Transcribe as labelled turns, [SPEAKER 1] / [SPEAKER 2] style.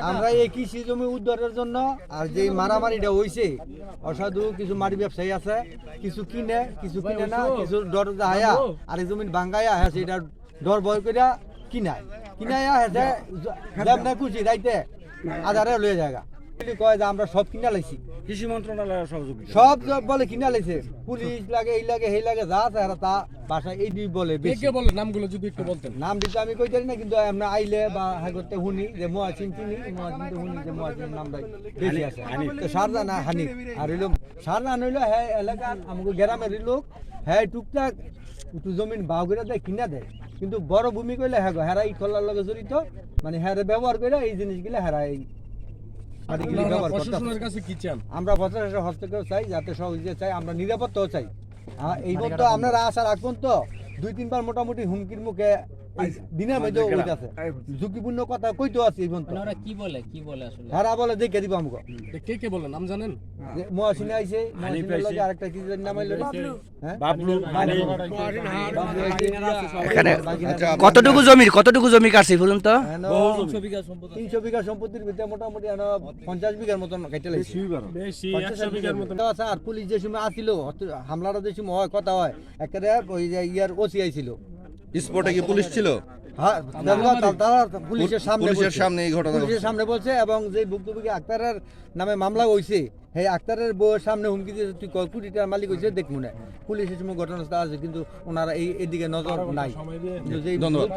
[SPEAKER 1] আমরা এই কৃষি জমি উদ্ধারের জন্য আর যে মারামারিটা হইছে অসাধু কিছু মারি ব্যবসায়ী আছে, কিছু কিনে না, কিছু ডর হায়া আর এই জমি ভাঙ্গাইয়া হ্যাঁ সেটা ডর ভয় করে কিনাইয়া হ্যাঁ খুশি রাইতে আধারে লয়ে জায়গা কয় যে আমরা সব কিনা লাইছি,
[SPEAKER 2] কৃষি মন্ত্রণালয়ের সহযোগী
[SPEAKER 1] সব বলে কিনা লাইছে, পুলিশ লাগে এই লাগে সেই লাগে যা আছে তা ভাষা এই দুই বলে বেশি।
[SPEAKER 3] বলে নামগুলো যদি একটু বলতেন।
[SPEAKER 1] নাম দিতে আমি কই জানি না, কিন্তু আমরা আইলে বা হাই করতে শুনি যে মহাসিন চিনি, মহাসিন তো শুনি যে মহাসিনের নামটা বেশি আছে। তো সারদা না হানি আর হইল সারদা হইল হ্যাঁ এলাকার আমাকে গ্রামের লোক হ্যাঁ টুকটাক একটু জমিন বাউ করে দেয়, কিনা দেয়, কিন্তু বড় ভূমি করলে হ্যাঁ হেরা এই খোলার লগে জড়িত, মানে হ্যাঁ ব্যবহার করে এই জিনিসগুলো হেরা এই
[SPEAKER 3] প্রশাসনের কাছে কি চান?
[SPEAKER 1] আমরা প্রশাসনের হস্তক্ষেপ চাই, যাতে সহযোগিতা চাই, আমরা নিরাপত্তাও চাই। এই মতো আপনারা আশা রাখবেন তো 2-3 বার মোটামুটি হুমকির মুখে দিনের মধ্যে হইতাছে, ঝুঁকিপূর্ণ কথা কইতো আছে এই পর্যন্ত।
[SPEAKER 4] ওরা কি বলে আসলে?
[SPEAKER 1] হেরা বলে দেখে দিব আমাকে।
[SPEAKER 3] কে বলে নাম জানেন?
[SPEAKER 1] মহাসিনে আইছে, মহাসিনের লগে আরেকটা কি নাম হইলো
[SPEAKER 2] বাবলু
[SPEAKER 5] এখানে কতটুকু জমি কাটছে পর্যন্ত?
[SPEAKER 1] 300 বিঘা সম্পত্তির ভিতরে মোটামুটি 50 বিঘার মতন কেটে লাইছে,
[SPEAKER 3] বেশি 100 বিঘার মতো।
[SPEAKER 1] আর পুলিশ যে সময় আসিল হামলাটা যে সময় হয় কথা হয় একেবারে ওই যে ইয়ার ওসি আইছিল
[SPEAKER 6] স্পটে কি পুলিশ ছিল?
[SPEAKER 1] হ্যাঁ পুলিশের
[SPEAKER 6] সামনে এই ঘটনা
[SPEAKER 1] পুলিশের সামনে বলছে, এবং যে ভুক্তভোগী আক্তারের নামে মামলা হয়েছে সেই আক্তারের বউয়ের সামনে হুমকি দিয়ে তুই কোটি টাকার মালিক হয়েছে দেখবো না। পুলিশের সময় ঘটনাস্থল আছে কিন্তু ওনারা এদিকে নজর নাই।
[SPEAKER 6] ধন্যবাদ।